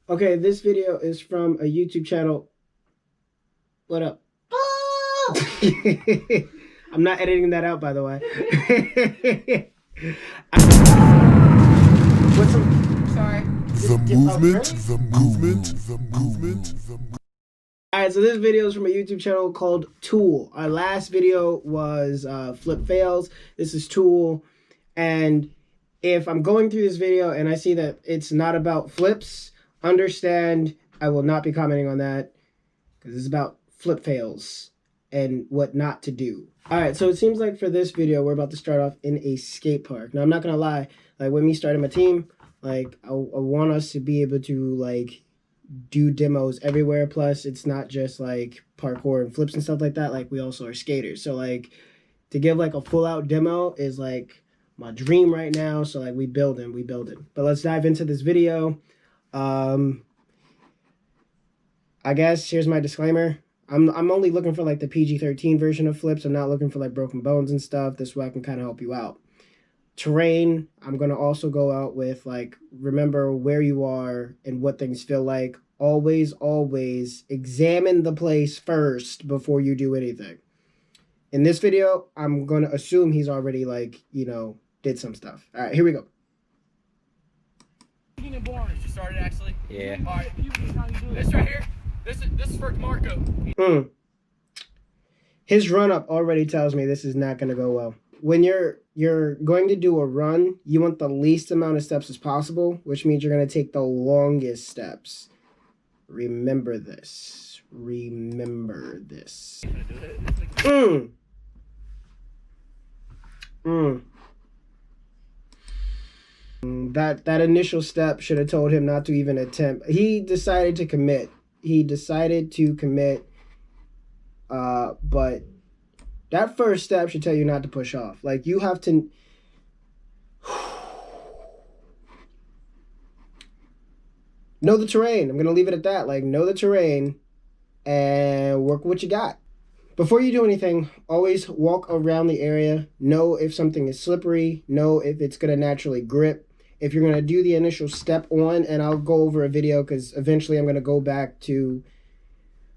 Okay, this video is from a YouTube channel. What up? I'm not editing that out, by the way. What's up? Sorry. The movement. Alright, so this video is from a YouTube channel called Tool. Our last video was Flip Fails. This is Tool. And if I'm going through this video and I see that it's not about flips, understand I will not be commenting on that because it's about flip fails and what not to do. Alright, so it seems like for this video, we're about to start off in a skate park. Now, I'm not going to lie. Like, when we started my team, like, I want us to be able to, like, do demos everywhere. Plus, it's not just, like, parkour and flips and stuff like that. Like, we also are skaters. So, like, to give, like, a full-out demo is, like, my dream right now. So, like, we building. But let's dive into this video. I guess here's my disclaimer. I'm only looking for like the PG-13 version of flips. I'm not looking for like broken bones and stuff. This way I can kind of help you out. Terrain, I'm going to also go out with like, remember where you are and what things feel like. Always examine the place first before you do anything. In this video, I'm going to assume he's already like, you know, did some stuff. All right, here we go. You started actually? Yeah. All right. This right here. This is for Marco. His run up already tells me this is not going to go well. When you're going to do a run, you want the least amount of steps as possible, which means you're going to take the longest steps. Remember this. That initial step should have told him not to even attempt. He decided to commit. But that first step should tell you not to push off. Like, you have to know the terrain. I'm going to leave it at that. Like, know the terrain and work with what you got. Before you do anything, always walk around the area. Know if something is slippery. Know if it's going to naturally grip. If you're going to do the initial step on, and I'll go over a video because eventually I'm going to go back to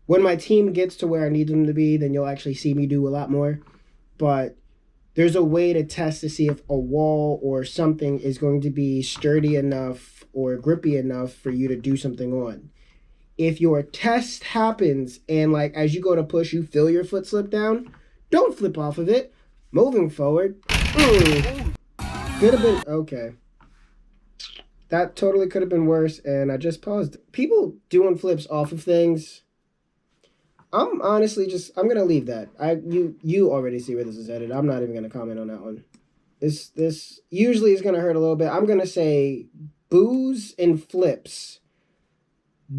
when my team gets to where I need them to be, then you'll actually see me do a lot more. But there's a way to test to see if a wall or something is going to be sturdy enough or grippy enough for you to do something on. If your test happens and like as you go to push, you feel your foot slip down, don't flip off of it. Moving forward. Could have been okay. That totally could have been worse, and I just paused. People doing flips off of things. I'm honestly I'm gonna leave that. You already see where this is headed. I'm not even gonna comment on that one. This usually is gonna hurt a little bit. I'm gonna say booze and flips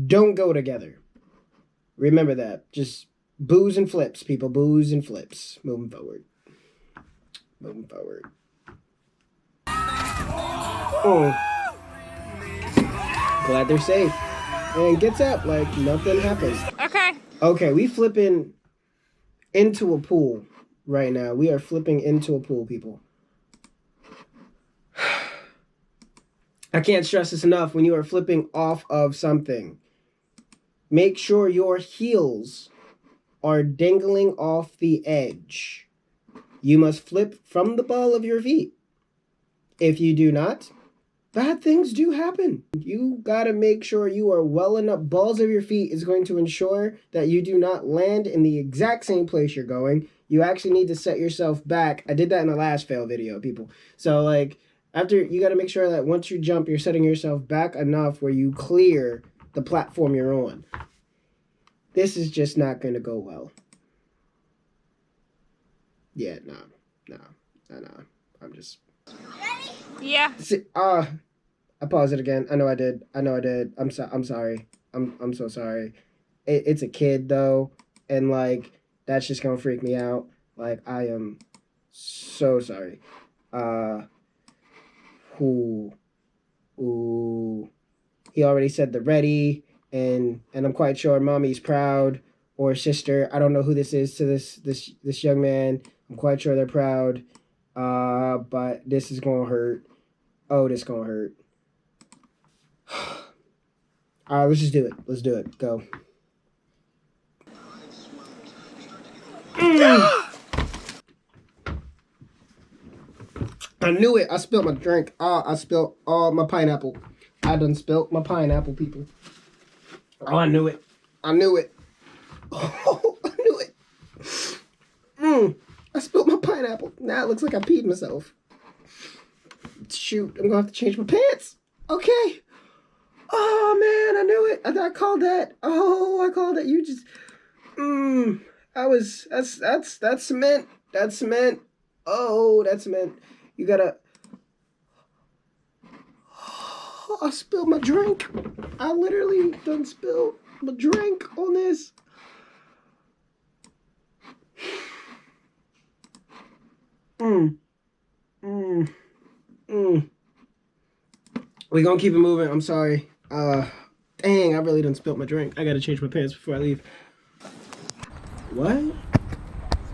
don't go together. Remember that. Just booze and flips, people. Booze and flips. Moving forward. Oh. Glad they're safe. And gets up like nothing happens. Okay, we flipping into a pool right now. We are flipping into a pool, people. I can't stress this enough. When you are flipping off of something, make sure your heels are dangling off the edge. You must flip from the ball of your feet. If you do not, bad things do happen. You gotta make sure you are well enough. Balls of your feet is going to ensure that you do not land in the exact same place you're going. You actually need to set yourself back. I did that in the last fail video, people. So like after, you gotta make sure that once you jump, you're setting yourself back enough where you clear the platform you're on. This is just not gonna go well. Yeah, no. I'm just. Yeah. See, I paused it again. I know I did. I'm sorry. I'm so sorry. It's a kid though, and like that's just gonna freak me out. Like I am so sorry. He already said the ready, and I'm quite sure mommy's proud or sister. I don't know who this is to this young man. I'm quite sure they're proud. But this is gonna hurt. Oh, this gonna hurt. All right, let's just do it. Let's do it. Go. I knew it. I spilled my drink. I spilled all my pineapple. I done spilled my pineapple, people. Oh, I knew it. I knew it. Oh, I knew it. I spilled my pineapple. Now it looks like I peed myself. Shoot, I'm gonna have to change my pants. Okay. Oh man, I knew it. I called that. Oh, I called it. You just. That's cement. That's cement. Oh, that's cement. You gotta. Oh, I spilled my drink. I literally done spilled my drink on this. We're gonna keep it moving. I'm sorry. Dang, I really done spilled my drink. I gotta change my pants before I leave. What?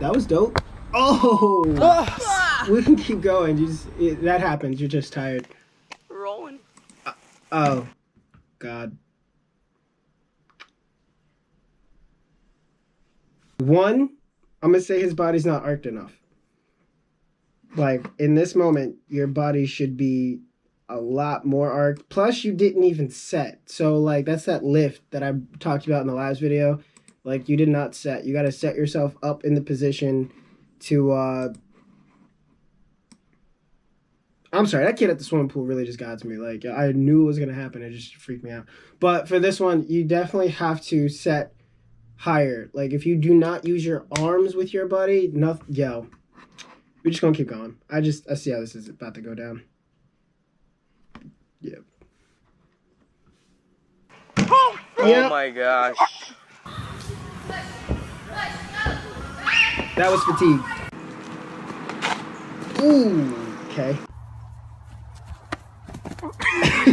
That was dope. Oh! We can keep going. That happens. You're just tired. Rolling. Oh. God. One, I'm gonna say his body's not arched enough. Like, in this moment, your body should be a lot more arched. Plus, you didn't even set. So, like, that's that lift that I talked about in the last video. Like, you did not set. You gotta set yourself up in the position to, I'm sorry, that kid at the swimming pool really just got to me. Like, I knew it was gonna happen. It just freaked me out. But for this one, you definitely have to set higher. Like, if you do not use your arms with your body, nothing, yo. We're just gonna keep going. I see how this is about to go down. Yep. Oh my gosh. That was fatigue. Ooh, okay.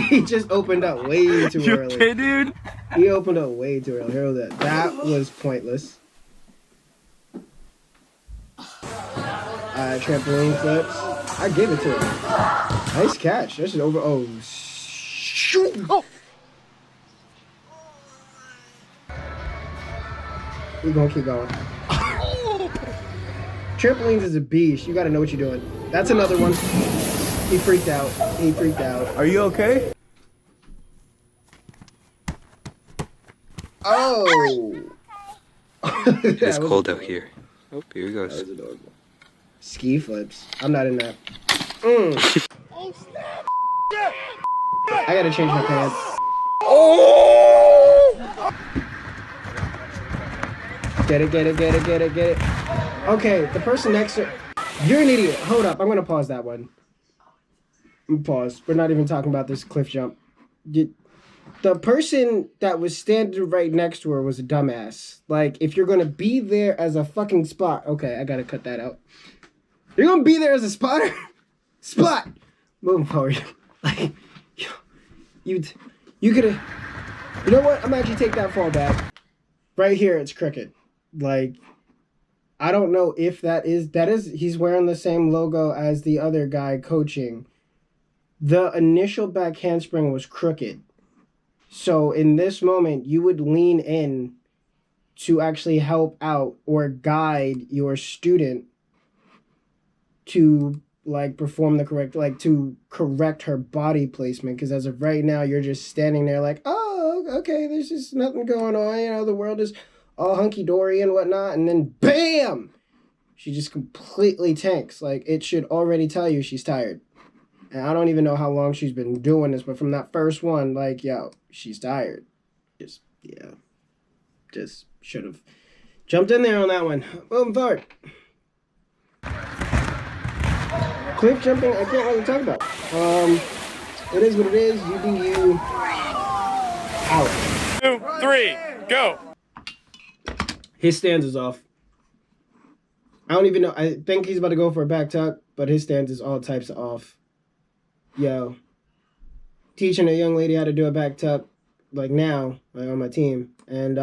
He just opened up way too early. Okay, dude? He opened up way too early. Hear that? That was pointless. Trampoline flips. I give it to him. Nice catch. That's just over. Oh, shoot. Oh. We're gonna keep going. Trampolines is a beast. You gotta know what you're doing. That's another one. He freaked out. He freaked out. Are you okay? Oh. It's cold out here. Oh, here he goes. That was adorable. Ski flips. I'm not in that. I gotta change my pants. Oh! Get it. Okay, the person next to... You're an idiot. Hold up. I'm gonna pause that one. Pause. We're not even talking about this cliff jump. The person that was standing right next to her was a dumbass. Like, if you're gonna be there as a fucking spot... Okay, I gotta cut that out. You're gonna be there as a spotter? Spot! Moving forward. Like, you could've... You know what? I'm gonna actually take that fall back. Right here, it's crooked. Like, I don't know if that is... He's wearing the same logo as the other guy coaching. The initial back handspring was crooked. So, in this moment, you would lean in to actually help out or guide your student to like perform the correct, like to correct her body placement, because as of right now you're just standing there like, oh, okay, there's just nothing going on, you know, the world is all hunky-dory and whatnot, and then BAM, she just completely tanks. Like, it should already tell you she's tired. And I don't even know how long she's been doing this, but from that first one, like, yo, she's tired. Just should have jumped in there on that one. Moving forward. Cliff jumping, I can't really talk about. It is what it is. You do you. Out. 2, 3, go. His stance is off. I don't even know. I think he's about to go for a back tuck, but his stance is all types of off. Yo. Teaching a young lady how to do a back tuck, like now, like on my team. And,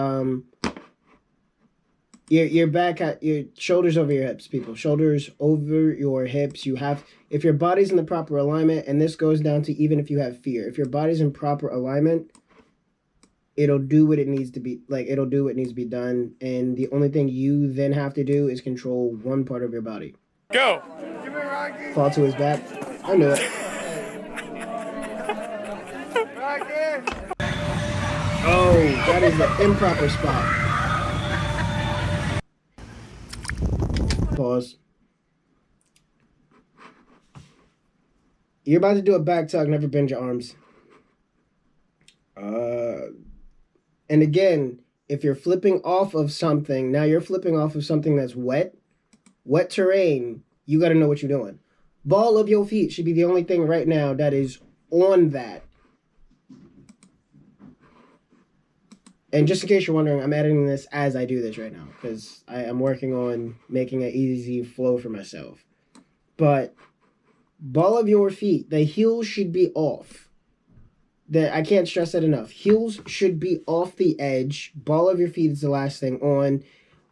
your back, your shoulders over your hips, people. Shoulders over your hips. You have, if your body's in the proper alignment, and this goes down to even if you have fear. If your body's in proper alignment, it'll do what it needs to be, like, it'll do what needs to be done, and the only thing you then have to do is control one part of your body. Go! Fall to his back. I knew it. Oh, that is the improper spot. Pause. You're about to do a back tuck, never bend your arms. And again, if you're flipping off of something, now you're flipping off of something that's wet terrain, you got to know what you're doing. Ball of your feet should be the only thing right now that is on that. And just in case you're wondering, I'm editing this as I do this right now because I'm working on making an easy flow for myself. But ball of your feet, the heels should be off. I can't stress that enough. Heels should be off the edge. Ball of your feet is the last thing on.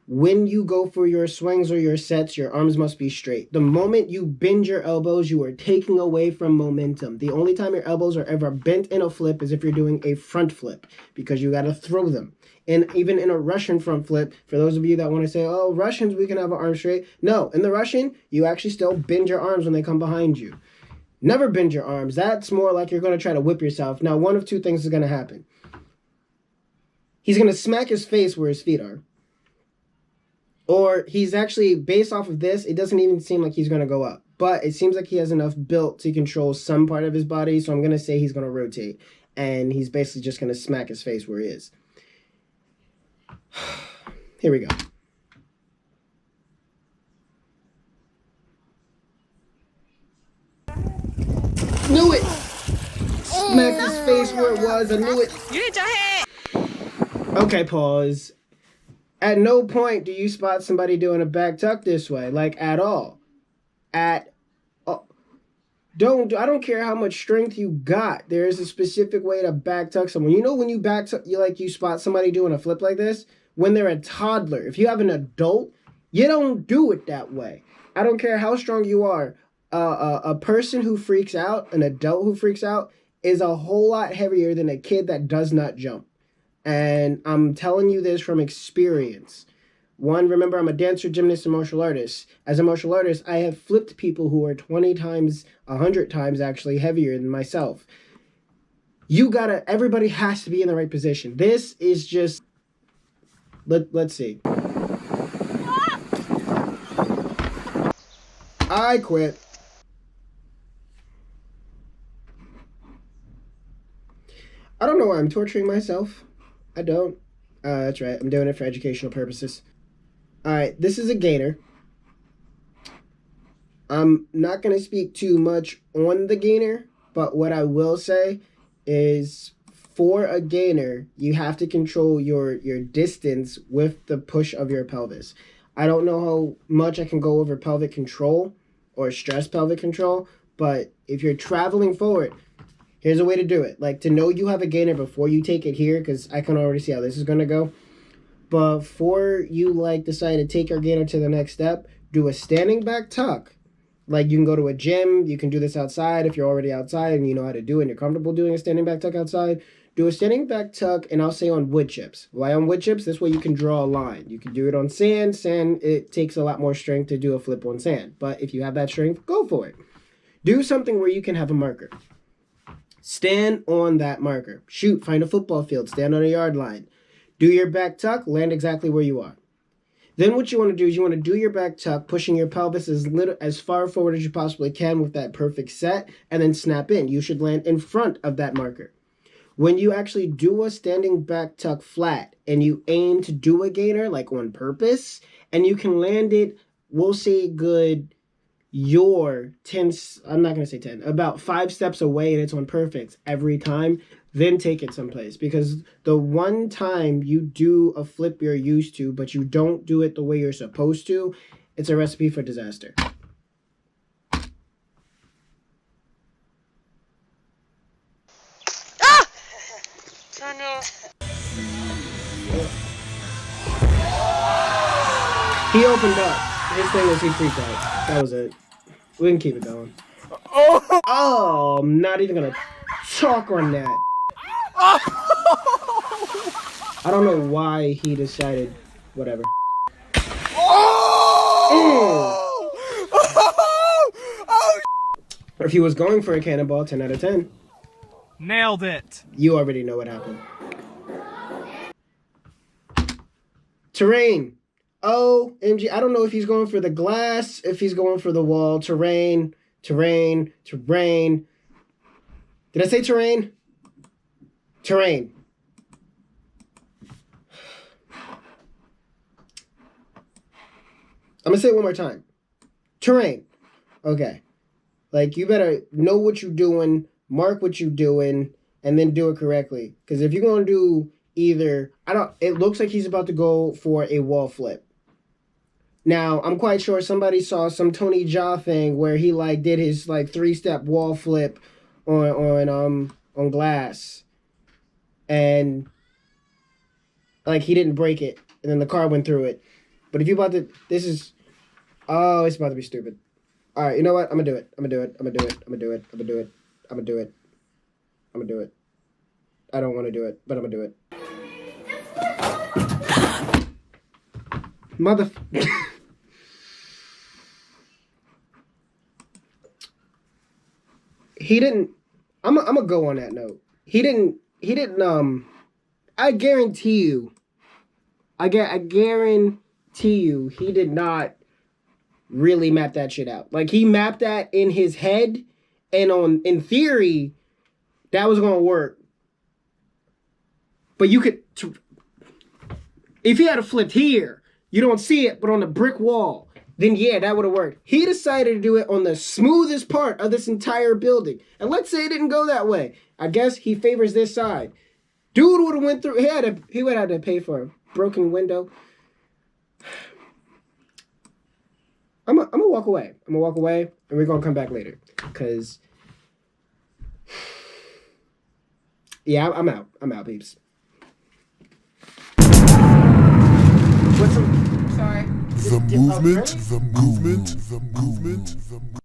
When you go for your swings or your sets, your arms must be straight. The moment you bend your elbows, you are taking away from momentum. The only time your elbows are ever bent in a flip is if you're doing a front flip because you got to throw them. And even in a Russian front flip, for those of you that want to say, oh, Russians, we can have an arm straight. No, in the Russian, you actually still bend your arms when they come behind you. Never bend your arms. That's more like you're going to try to whip yourself. Now, one of two things is going to happen. He's going to smack his face where his feet are. Or he's actually, based off of this, it doesn't even seem like he's going to go up. But it seems like he has enough built to control some part of his body. So I'm going to say he's going to rotate. And he's basically just going to smack his face where he is. Here we go. Knew it! Smacked his face where it was. I knew it. You hit your head. Okay, pause. At no point do you spot somebody doing a back tuck this way, like at all. I don't care how much strength you got. There is a specific way to back tuck someone. You know when you back tuck, you spot somebody doing a flip like this when they're a toddler. If you have an adult, you don't do it that way. I don't care how strong you are. A person who freaks out, an adult who freaks out, is a whole lot heavier than a kid that does not jump. And I'm telling you this from experience. One, remember, I'm a dancer, gymnast, and martial artist. As a martial artist, I have flipped people who are 20 times, 100 times actually heavier than myself. Everybody has to be in the right position. This is just, let's see. I quit. I don't know why I'm torturing myself. I don't. That's right. I'm doing it for educational purposes. Alright, this is a gainer. I'm not going to speak too much on the gainer, but what I will say is for a gainer, you have to control your distance with the push of your pelvis. I don't know how much I can go over pelvic control or stress pelvic control, but if you're traveling forward, here's a way to do it. Like, to know you have a gainer before you take it here, because I can already see how this is going to go. Before you, decide to take your gainer to the next step, do a standing back tuck. Like, you can go to a gym. You can do this outside if you're already outside and you know how to do it and you're comfortable doing a standing back tuck outside. Do a standing back tuck, and I'll say on wood chips. Why on wood chips? This way you can draw a line. You can do it on sand. Sand, it takes a lot more strength to do a flip on sand. But if you have that strength, go for it. Do something where you can have a marker. Stand on that marker. Shoot, find a football field, stand on a yard line. Do your back tuck, land exactly where you are. Then what you want to do is you want to do your back tuck, pushing your pelvis as far forward as you possibly can with that perfect set, and then snap in. You should land in front of that marker. When you actually do a standing back tuck flat, and you aim to do a gainer, like on purpose, and you can land it, we'll say good, you're 10, I'm not going to say 10, about 5 steps away and it's on perfect every time, then take it someplace. Because the one time you do a flip you're used to, but you don't do it the way you're supposed to, it's a recipe for disaster. Ah! Oh no. He opened up. His thing was he freaked out. That was it. We can keep it going. Oh, I'm not even gonna talk on that. I don't know why he decided, whatever. If he was going for a cannonball, 10 out of 10. Nailed it. You already know what happened. Terrain. OMG. I don't know if he's going for the glass, if he's going for the wall. Terrain. Terrain. Terrain. Did I say terrain? Terrain. I'm going to say it one more time. Terrain. Okay. Like, you better know what you're doing, mark what you're doing, and then do it correctly. Because if you're going to do either... it looks like he's about to go for a wall flip. Now, I'm quite sure somebody saw some Tony Jaa thing where he, like, did his, like, 3-step wall flip on glass. And, like, he didn't break it. And then the car went through it. But if you about to... This is... Oh, it's about to be stupid. All right, you know what? I'm going to do it. I'm going to do it. I'm going to do it. I'm going to do it. I'm going to do it. I'm going to do it. I'm going to do it. I don't want to do it, but I'm going to do it. Mother... He didn't... I'm going to go on that note. He didn't... I guarantee you... I guarantee you he did not really map that shit out. Like, he mapped that in his head, and in theory, that was gonna work. But you could... If he had a flipped here, you don't see it, but on the brick wall, then yeah, that would have worked. He decided to do it on the smoothest part of this entire building. And let's say it didn't go that way. I guess he favors this side. Dude would have went through... He would have had to pay for a broken window. I'm gonna walk away. I'm gonna walk away, and we're gonna come back later. Cause, yeah, I'm out. I'm out, peeps. Sorry. The movement, the movement, the movement, the movement.